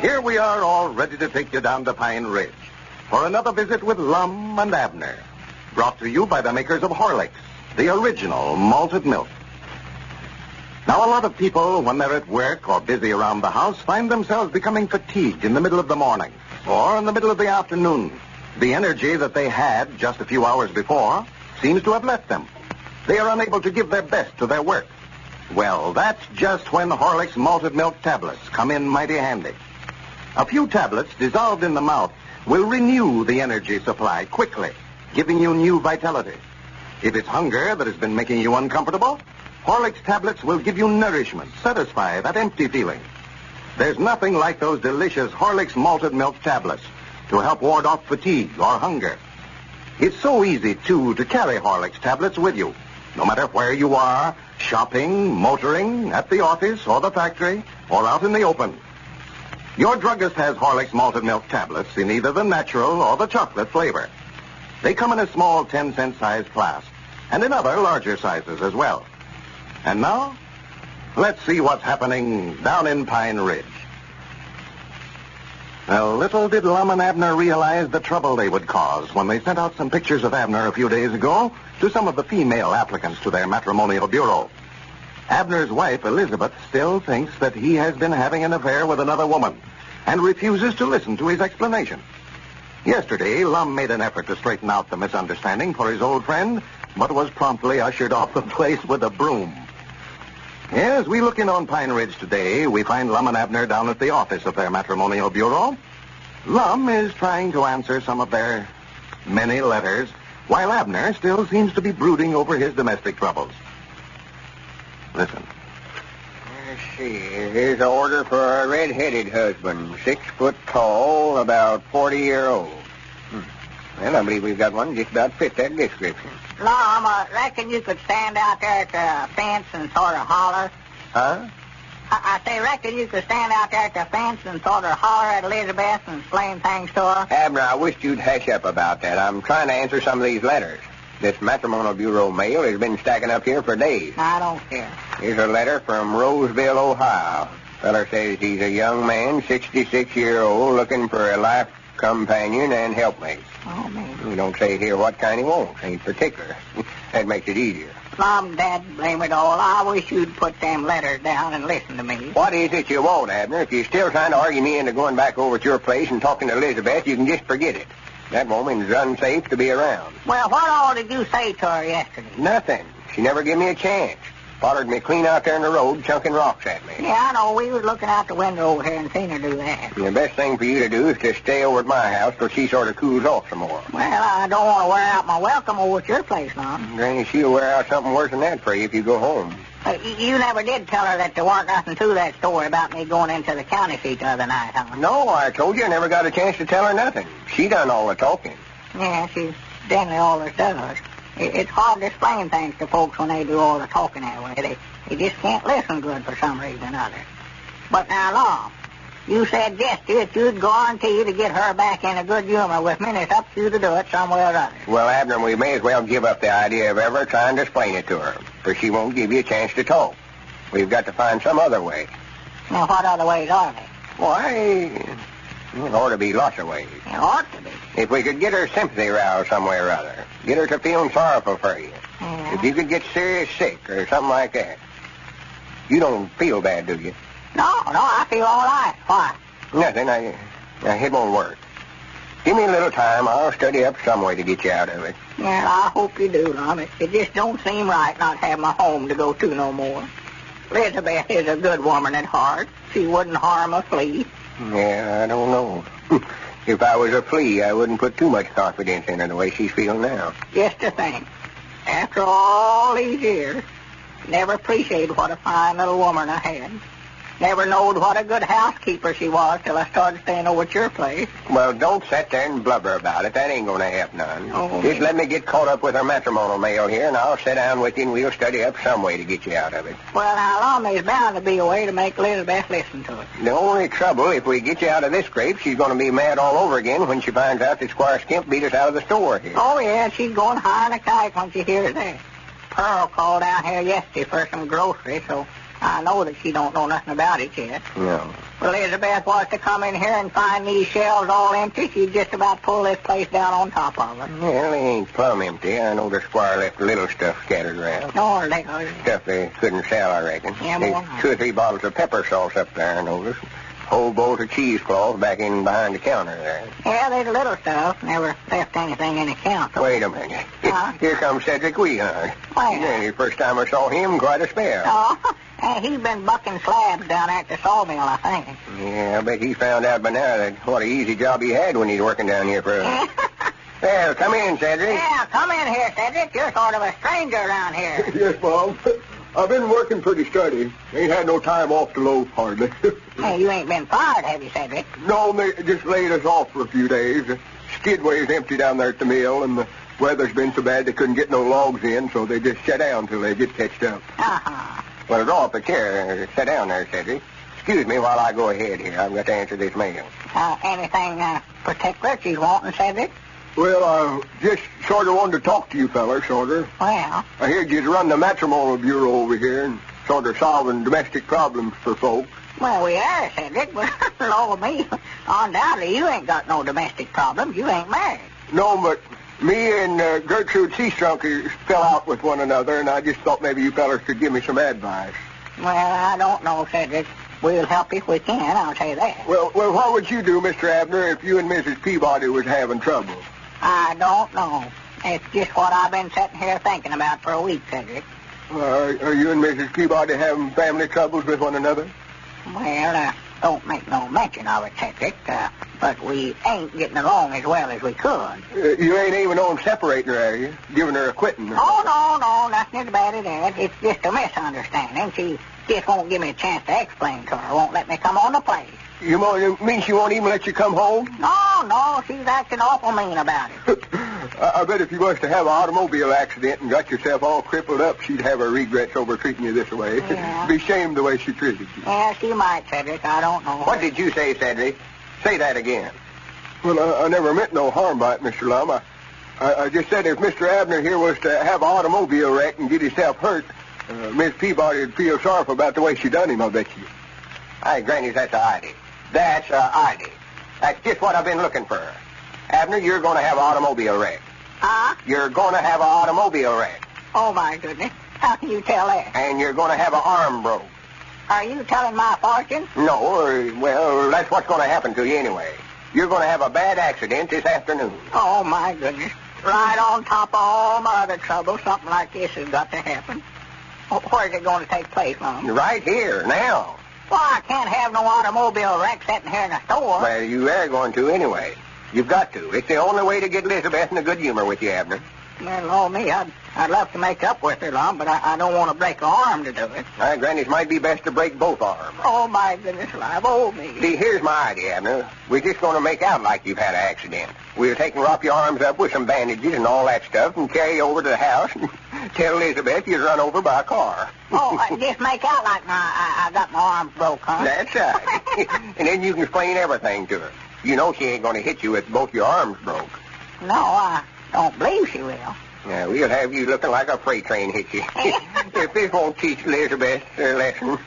Here we are, all ready to take you down to Pine Ridge for another visit with Lum and Abner, brought to you by the makers of Horlicks, the original malted milk. Now, a lot of people, when they're at work or busy around the house, find themselves becoming fatigued in the middle of the morning or in the middle of the afternoon. The energy that they had just a few hours before seems to have left them. They are unable to give their best to their work. Well, that's just when Horlicks malted milk tablets come in mighty handy. A few tablets dissolved in the mouth will renew the energy supply quickly, giving you new vitality. If it's hunger that has been making you uncomfortable, Horlicks tablets will give you nourishment, satisfy that empty feeling. There's nothing like those delicious Horlicks malted milk tablets to help ward off fatigue or hunger. It's so easy, too, to carry Horlicks tablets with you, no matter where you are, shopping, motoring, at the office or the factory, or out in the open. Your druggist has Horlicks malted milk tablets in either the natural or the chocolate flavor. They come in a small 10-cent size flask, and in other larger sizes as well. And now, let's see what's happening down in Pine Ridge. Well, little did Lum and Abner realize the trouble they would cause when they sent out some pictures of Abner a few days ago to some of the female applicants to their matrimonial bureau. Abner's wife, Lizabeth, still thinks that he has been having an affair with another woman and refuses to listen to his explanation. Yesterday, Lum made an effort to straighten out the misunderstanding for his old friend, but was promptly ushered off the place with a broom. As we look in on Pine Ridge today, we find Lum and Abner down at the office of their matrimonial bureau. Lum is trying to answer some of their many letters, while Abner still seems to be brooding over his domestic troubles. Listen. Let's see. Here's an order for a red-headed husband, 6 foot tall, about 40-year-old. Well, I believe we've got one just about fit that description. Lum, I reckon you could stand out there at the fence and sort of holler. Huh? I say, reckon you could stand out there at the fence and sort of holler at Lizabeth and explain things to her? Abner, I wish you'd hush up about that. I'm trying to answer some of these letters. This matrimonial bureau mail has been stacking up here for days. I don't care. Here's a letter from Roseville, Ohio. Feller says he's a young man, 66-year-old, looking for a life companion and helpmate. Oh, man. We don't say here what kind he wants. Ain't particular. That makes it easier. Mom, Dad, blame it all. I wish you'd put them letters down and listen to me. What is it you want, Abner? If you're still trying to argue me into going back over at your place and talking to Lizabeth, you can just forget it. That woman's unsafe to be around. Well, what all did you say to her yesterday? Nothing. She never gave me a chance. Followed me clean out there in the road, chunking rocks at me. Yeah, I know. We was looking out the window over here and seen her do that. The best thing for you to do is to stay over at my house till she sort of cools off some more. Well, I don't want to wear out my welcome over at your place, Mom. Granny, she'll wear out something worse than that for you if you go home. You never did tell her that there weren't nothing to that story about me going into the county seat the other night, huh? No, I told you I never got a chance to tell her nothing. She done all the talking. Yeah, she's generally all there does. It's hard to explain things to folks when they do all the talking that way. They just can't listen good for some reason or other. But now, Lum, you said yesterday that you'd guarantee to get her back in a good humor with me, and it's up to you to do it some way or other. Well, Abner, we may as well give up the idea of ever trying to explain it to her, for she won't give you a chance to talk. We've got to find some other way. Now, what other ways are they? Why, there ought to be lots of ways. There ought to be. If we could get her sympathy roused some way or other, get her to feeling sorrowful for you. Yeah. If you could get serious sick or something like that. You don't feel bad, do you? No, I feel all right. Why? Nothing. It won't work. Give me a little time. I'll study up some way to get you out of it. Yeah, I hope you do, Lum. It just don't seem right not having a home to go to no more. Lizabeth is a good woman at heart. She wouldn't harm a flea. Yeah, I don't know. If I was a flea, I wouldn't put too much confidence in her the way she's feeling now. Just to think, after all these years, never appreciated what a fine little woman I had. Never knowed what a good housekeeper she was till I started staying over at your place. Well, don't sit there and blubber about it. That ain't going to help none. Oh, just let me get caught up with our matrimonial mail here, and I'll sit down with you, and we'll study up some way to get you out of it. Well, now, Lum, there's bound to be a way to make Lizabeth listen to it. The only trouble, if we get you out of this scrape, she's going to be mad all over again when she finds out that Squire Skimp beat us out of the store here. Oh, yeah, she's going high in a kite when she hears that. Pearl called down here yesterday for some groceries, so I know that she don't know nothing about it yet. No. Lizabeth was to come in here and find these shelves all empty, she'd just about pull this place down on top of it. Well, they ain't plumb empty. I know the squire left a little stuff scattered around. No, they are. Stuff they couldn't sell, I reckon. Yeah, There's more. 2 or 3 bottles of pepper sauce up there, I noticed. Whole bolt of cheesecloth back in behind the counter there. Yeah, there's little stuff. Never left anything in the counter. Wait a minute. Huh? Here comes Cedric Weehund. Where? Yeah, the first time I saw him, quite a spell. Oh, and he's been bucking slabs down at the sawmill, I think. Yeah, I bet he found out by now that what a easy job he had when he's working down here for us. Well, come in, Cedric. Yeah, come in here, Cedric. You're sort of a stranger around here. Yes, Mom. I've been working pretty steady. Ain't had no time off to loaf, hardly. Hey, you ain't been fired, have you, Cedric? No, they just laid us off for a few days. The skidway's empty down there at the mill, and the weather's been so bad they couldn't get no logs in, so they just shut down till they get catched up. Uh-huh. Well, draw up a chair. Sit down there, Cedric. Excuse me while I go ahead here. I've got to answer this mail. Anything particular she's wanting, Cedric? Well, I just sort of wanted to talk to you fellas, sort of. Well, I heard you'd run the matrimonial bureau over here and sort of solving domestic problems for folks. well, we are, Cedric, but Lord me, undoubtedly you ain't got no domestic problems. You ain't married. No, but me and Gertrude Seastrunk fell out with one another, and I just thought maybe you fellas could give me some advice. Well, I don't know, Cedric. We'll help if we can, I'll say that. Well, what would you do, Mr. Abner, if you and Mrs. Peabody was having trouble? I don't know. It's just what I've been sitting here thinking about for a week, Cedric. Are you and Mrs. Peabody having family troubles with one another? Well, don't make no mention of it, Cedric, but we ain't getting along as well as we could. You ain't even on separating her, are you? Giving her a quitting? Oh, no, nothing as bad as that. It's just a misunderstanding. She just won't give me a chance to explain to her. Won't let me come on the place. You mean she won't even let you come home? No, she's acting awful mean about it. I bet if you was to have an automobile accident and got yourself all crippled up, she'd have her regrets over treating you this way. Yeah. Be ashamed the way she treated you. Yeah, she might, Cedric. I don't know. What did you say, Cedric? Say that again. Well, I never meant no harm by it, Mr. Lum. I just said if Mr. Abner here was to have an automobile wreck and get himself hurt, Miss Peabody would feel sorrowful about the way she done him, I bet you. Hey, Granny, that's a idea. That's a idea. That's just what I've been looking for. Abner, you're going to have an automobile wreck. Huh? You're going to have an automobile wreck. Oh, my goodness. How can you tell that? And you're going to have an arm broke. Are you telling my fortune? No, well, that's what's going to happen to you anyway. You're going to have a bad accident this afternoon. Oh, my goodness. Right on top of all my other troubles, something like this has got to happen. Where's it going to take place, Mom? Right here, now. Well, I can't have no automobile wreck sitting here in the store. Well, you are going to anyway. You've got to. It's the only way to get Lizabeth in a good humor with you, Abner. Well, Lord me, I'd love to make up with her, Lum, but I don't want to break her arm to do it. Granny, it might be best to break both arms. Oh, my goodness, alive. Oh, me. See, here's my idea, Abner. We're just going to make out like you've had an accident. We'll take and wrap your arms up with some bandages and all that stuff and carry you over to the house and tell Lizabeth you was run over by a car. Oh, just make out like I got my arms broke, huh? That's right. And then you can explain everything to her. You know she ain't going to hit you with both your arms broke. No, I don't believe she will. Yeah, we'll have you looking like a freight train hit you. If this won't teach Elizabeth a lesson,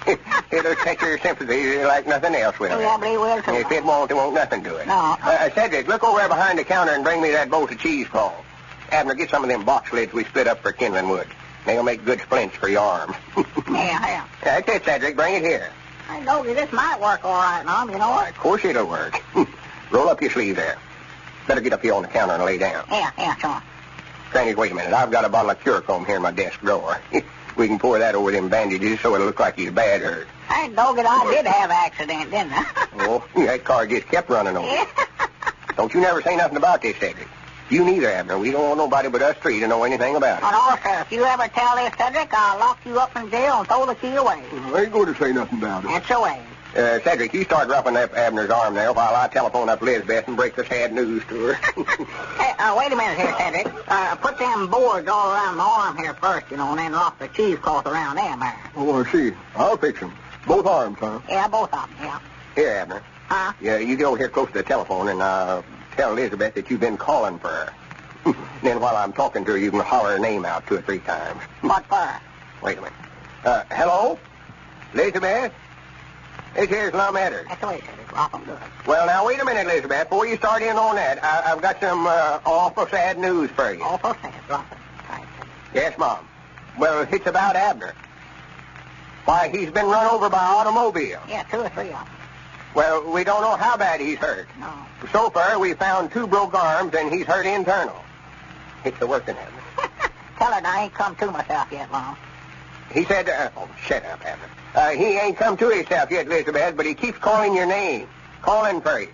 it'll catch her sympathy like nothing else will. Yeah, but he will, too. If it won't, there won't nothing to it. No. Cedric, look over there behind the counter and bring me that bolt of cheesecloth. Abner, get some of them box lids we split up for kindling wood. They'll make good splints for your arm. Yeah. That's it, Cedric. Bring it here. I know this might work all right, Mom, you know what? Of course it'll work. Roll up your sleeve there. Better get up here on the counter and lay down. Yeah, sure. Granny, wait a minute. I've got a bottle of curacome here in my desk drawer. We can pour that over them bandages so it'll look like he's bad hurt. Hey, dog it, I did have an accident, didn't I? Oh, that car just kept running over. Don't you never say nothing about this, Cedric. You neither, Abner. We don't want nobody but us three to know anything about it. And also, if you ever tell this, Cedric, I'll lock you up in jail and throw the key away. I ain't going to say nothing about it. That's the way. Cedric, you start roughing up Abner's arm there while I telephone up Lizabeth and break the sad news to her. Hey, wait a minute here, Cedric. Put them boards all around my arm here first, you know, and then lock the cheesecloth around them there. Oh, I see. I'll fix them. Both arms, huh? Yeah, both of them, yeah. Here, Abner. Huh? Yeah, you go over here close to the telephone and tell Lizabeth that you've been calling for her. Then while I'm talking to her, you can holler her name out 2 or 3 times. What for? Wait a minute. Hello? Lizabeth? This here's Lum and Abner. That's the way it is. Awful good. Well, now, wait a minute, Lizabeth. Before you start in on that, I've got some awful sad news for you. Awful sad. Awful. Right. Yes, Mom. Well, it's about Abner. Why, he's been run over by an automobile. Yeah, 2 or 3 of them. Well, we don't know how bad he's hurt. No. So far, we found 2 broke arms, and he's hurt internal. It's the working Abner. Tell her I ain't come to myself yet, Mom. He said, shut up, Abner. He ain't come to himself yet, Lizabeth, but he keeps calling your name. Calling for you.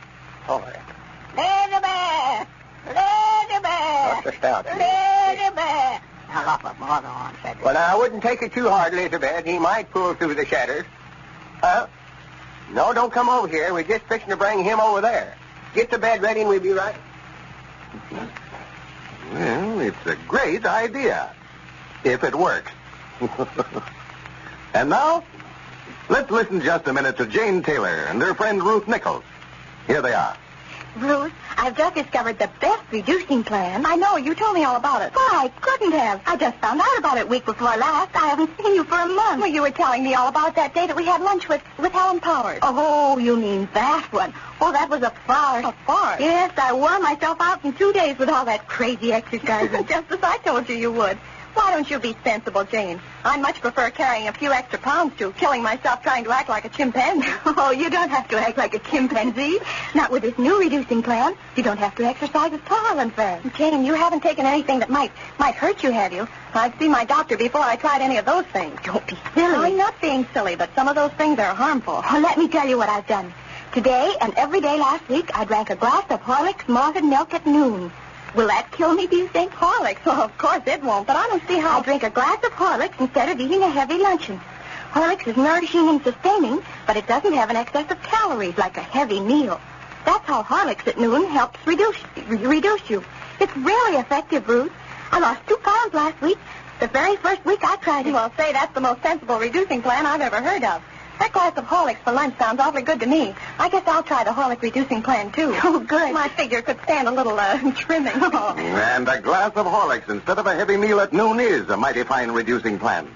All right. Lizabeth! Lizabeth! What's the stout? Lizabeth! Now, lock up my other arm, said Well, now, I wouldn't take it too hard, Lizabeth. He might pull through the shutters. No, don't come over here. We're just fixing to bring him over there. Get the bed ready and we'll be right. Well, it's a great idea. If it works. And now, let's listen just a minute to Jane Taylor and her friend Ruth Nichols. Here they are. Ruth, I've just discovered the best reducing plan. I know. You told me all about it. Well, I couldn't have. I just found out about it week before last. I haven't seen you for a month. Well, you were telling me all about that day that we had lunch with Helen Powers. Oh, you mean that one. Oh, that was a farce. A farce? Yes, I wore myself out in 2 days with all that crazy exercising, just as I told you would. Why don't you be sensible, Jane? I much prefer carrying a few extra pounds to killing myself trying to act like a chimpanzee. Oh, you don't have to act like a chimpanzee. Not with this new reducing plan. You don't have to exercise as tall and fast. Jane, you haven't taken anything that might hurt you, have you? I've seen my doctor before I tried any of those things. Don't be silly. I'm not being silly, but some of those things are harmful. Oh, let me tell you what I've done. Today and every day last week, I drank a glass of Horlicks malted milk at noon. Will that kill me, do you think? Horlicks? Well, of course it won't, but I don't see how... I drink a glass of Horlicks instead of eating a heavy luncheon. Horlicks is nourishing and sustaining, but it doesn't have an excess of calories like a heavy meal. That's how Horlicks at noon helps reduce you. It's really effective, Ruth. I lost 2 pounds last week, the very first week I tried it. Well, say that's the most sensible reducing plan I've ever heard of. That glass of Horlicks for lunch sounds awfully good to me. I guess I'll try the Horlick reducing plan, too. Oh, good. My figure could stand a little trimming. Oh. And a glass of Horlicks instead of a heavy meal at noon is a mighty fine reducing plan.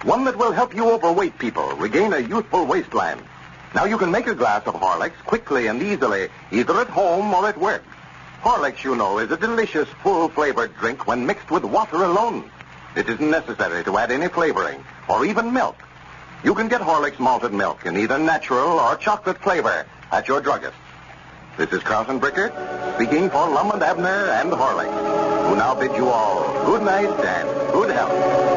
One that will help you overweight people regain a youthful waistline. Now, you can make a glass of Horlicks quickly and easily, either at home or at work. Horlicks, you know, is a delicious, full-flavored drink when mixed with water alone. It isn't necessary to add any flavoring or even milk. You can get Horlicks malted milk in either natural or chocolate flavor at your druggist. This is Carlton Bricker speaking for Lum and Abner and Horlicks, who now bid you all good night and good health.